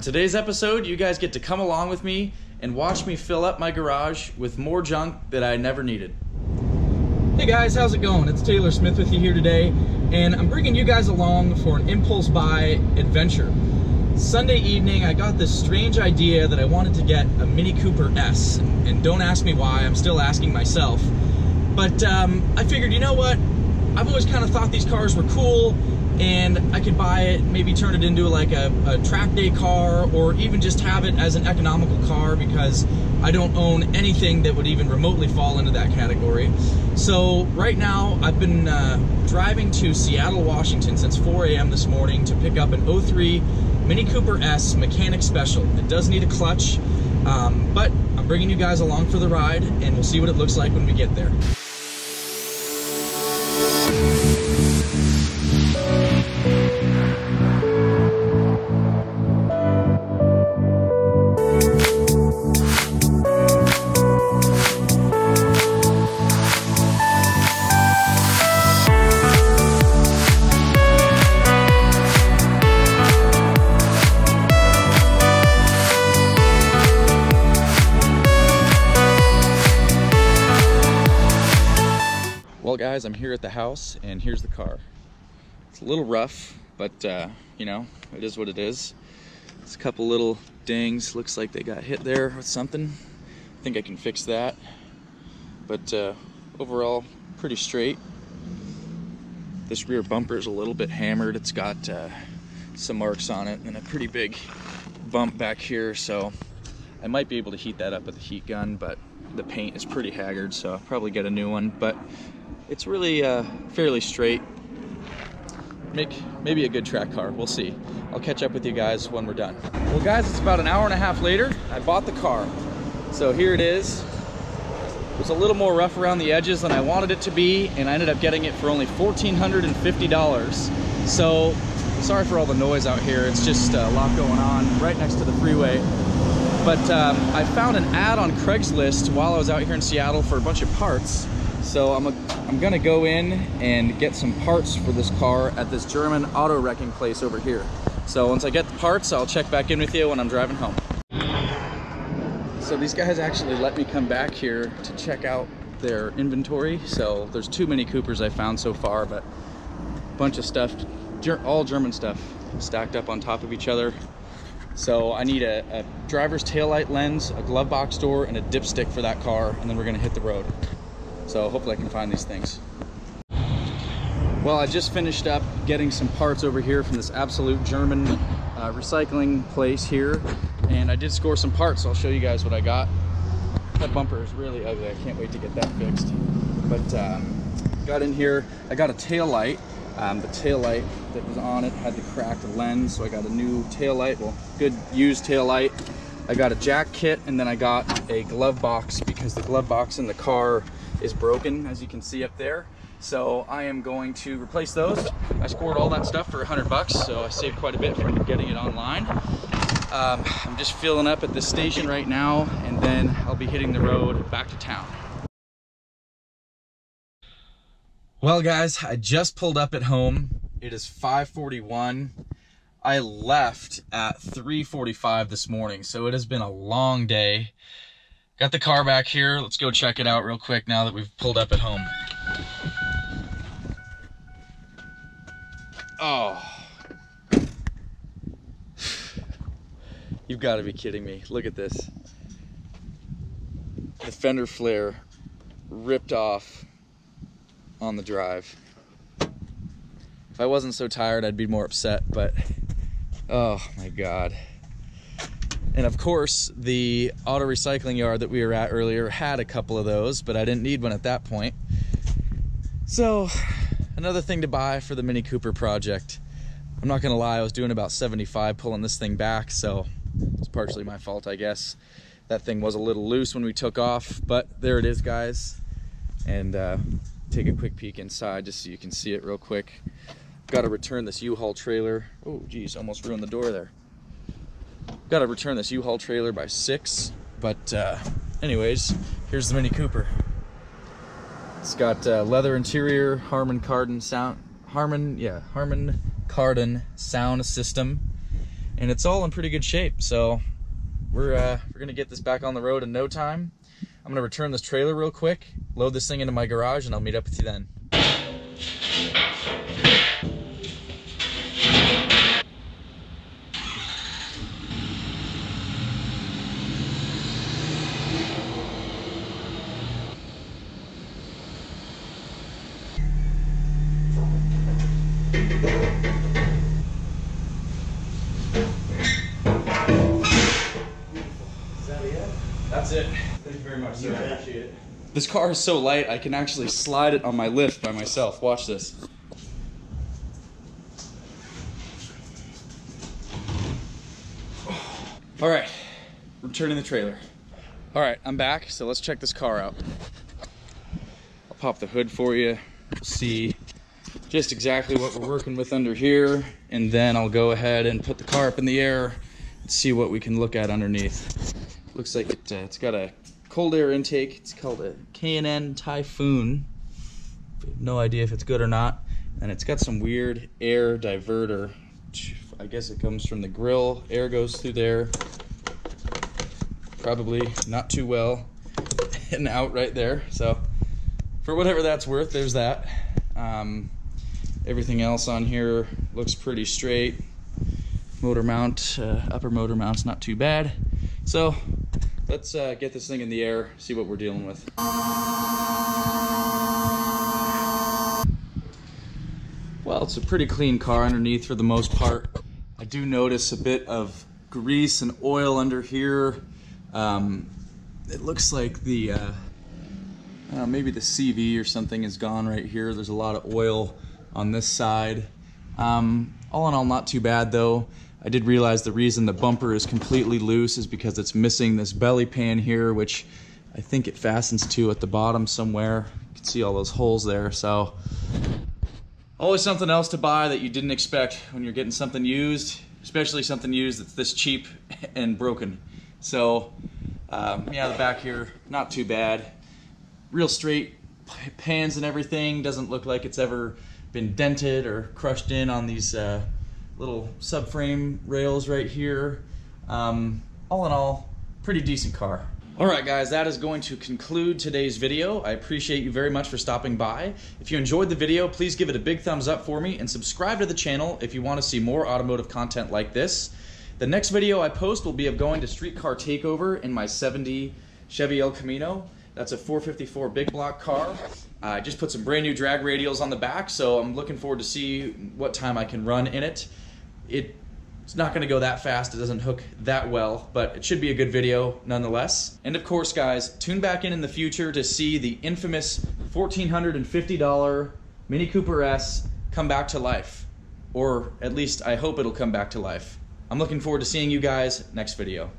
On today's episode, you guys get to come along with me and watch me fill up my garage with more junk that I never needed. Hey guys, how's it going? It's Taylor Smith with you here today, and I'm bringing you guys along for an impulse buy adventure. Sunday evening, I got this strange idea that I wanted to get a Mini Cooper S, and don't ask me why, I'm still asking myself. But I figured, you know what? I've always kind of thought these cars were cool, and I could buy it, maybe turn it into like a track day car, or even just have it as an economical car because I don't own anything that would even remotely fall into that category. So right now, I've been driving to Seattle, Washington since 4 a.m. this morning to pick up an 03 Mini Cooper S Mechanic Special. It does need a clutch, but I'm bringing you guys along for the ride, and we'll see what it looks like when we get there. Well guys, I'm here at the house and here's the car. It's a little rough, but you know, it is what it is. It's a couple little dings, looks like they got hit there with something. I think I can fix that. But overall, pretty straight. This rear bumper is a little bit hammered. It's got some marks on it and a pretty big bump back here, so I might be able to heat that up with a heat gun, but the paint is pretty haggard, so I'll probably get a new one. But it's really fairly straight. Maybe a good track car, we'll see. I'll catch up with you guys when we're done. Well guys, it's about an hour and a half later. I bought the car. So here it is. It was a little more rough around the edges than I wanted it to be, and I ended up getting it for only $1,450. So sorry for all the noise out here. It's just a lot going on right next to the freeway. But I found an ad on Craigslist while I was out here in Seattle for a bunch of parts. So I'm gonna go in and get some parts for this car at this German auto wrecking place over here. So once I get the parts, I'll check back in with you when I'm driving home. So these guys actually let me come back here to check out their inventory. So there's 2 Mini Coopers I found so far, but a bunch of stuff, all German stuff stacked up on top of each other. So I need a driver's taillight lens, a glove box door, and a dipstick for that car, and then we're gonna hit the road. So hopefully I can find these things. Well, I just finished up getting some parts over here from this absolute German recycling place here, and I did score some parts, so I'll show you guys what I got. That bumper is really ugly. I can't wait to get that fixed. But got in here, I got a tail light. The tail light that was on it had the cracked lens, so I got a new tail light, well, good used tail light. I got a jack kit, and then I got a glove box because the glove box in the car is broken, as you can see up there. So I am going to replace those. I scored all that stuff for $100, so I saved quite a bit from getting it online. I'm just filling up at this station right now, and then I'll be hitting the road back to town. Well guys, I just pulled up at home. It is 5:41. I left at 3:45 this morning, so it has been a long day. Got the car back here. Let's go check it out real quick now that we've pulled up at home. Oh. You've got to be kidding me. Look at this. The fender flare ripped off on the drive. If I wasn't so tired, I'd be more upset, but oh my God. And of course, the auto recycling yard that we were at earlier had a couple of those, but I didn't need one at that point. So, another thing to buy for the Mini Cooper project. I'm not gonna lie, I was doing about 75 pulling this thing back, so it's partially my fault, I guess. That thing was a little loose when we took off, but there it is, guys. And take a quick peek inside just so you can see it real quick. Got to return this U-Haul trailer. Oh geez, almost ruined the door there. Got to return this U-Haul trailer by 6, but anyways, here's the Mini Cooper. It's got leather interior, Harman Kardon sound system, and it's all in pretty good shape. So we're gonna get this back on the road in no time. I'm gonna return this trailer real quick, load this thing into my garage, and I'll meet up with you then. That's it. Thank you very much, sir. I appreciate it. This car is so light, I can actually slide it on my lift by myself. Watch this. All right, returning the trailer. All right, I'm back, so let's check this car out. I'll pop the hood for you, see just exactly what we're working with under here, and then I'll go ahead and put the car up in the air and see what we can look at underneath. Looks like it's got a cold air intake. It's called a K&N Typhoon. No idea if it's good or not. And it's got some weird air diverter. I guess it comes from the grill. Air goes through there. Probably not too well. And out right there. So for whatever that's worth, there's that. Everything else on here looks pretty straight. Motor mount, upper motor mount's not too bad. So let's get this thing in the air, see what we're dealing with. Well, it's a pretty clean car underneath for the most part. I do notice a bit of grease and oil under here. It looks like the maybe the CV or something is gone right here. There's a lot of oil on this side. All in all, not too bad though. I did realize the reason the bumper is completely loose is because it's missing this belly pan here, which I think it fastens to at the bottom somewhere. You can see all those holes there. So always something else to buy that you didn't expect when you're getting something used, especially something used that's this cheap and broken. So yeah, the back here, not too bad. Real straight pans and everything. Doesn't look like it's ever been dented or crushed in on these little subframe rails right here. All in all, pretty decent car. All right guys, that is going to conclude today's video. I appreciate you very much for stopping by. If you enjoyed the video, please give it a big thumbs up for me and subscribe to the channel if you want to see more automotive content like this. The next video I post will be of going to streetcar takeover in my 70 Chevy El Camino. That's a 454 big block car. I just put some brand new drag radials on the back, so I'm looking forward to see what time I can run in it. It's not going to go that fast, it doesn't hook that well, but it should be a good video nonetheless. And of course guys, tune back in the future to see the infamous $1,450 Mini Cooper S come back to life. Or at least I hope it'll come back to life. I'm looking forward to seeing you guys next video.